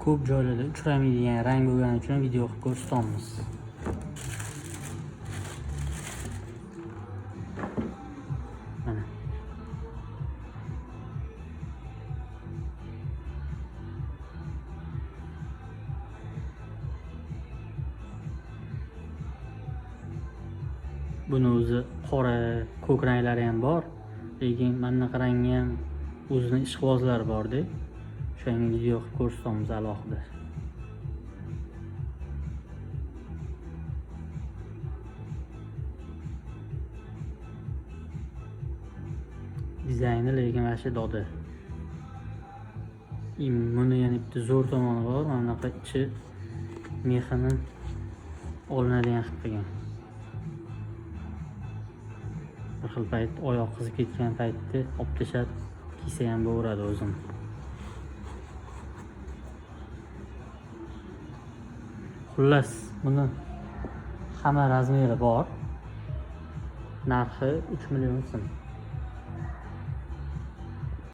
ko'p joylarda uchramaydigan rang bo'lgani uchun video qilib ko'rsatamiz. Mana. Buni o'zi qora, ko'k ranglari ham bor, lekin bunaqa rangi ham o'zining ishqibozlari bor-da. O'shani video qilib ko'rsatamiz alohida. Dizayni lekin vashi dodi. Buni yana bitta zo'r tomoni bor, mana bunaqa ichi mexini olinadigan qilib qilgan. Bir xil payt oyoq qizib ketgan paytda olib tashlab kiysa ham bo'laveradi o'zim. Xullas, buni hamma razmeri bor. Narxi 3 million so'm.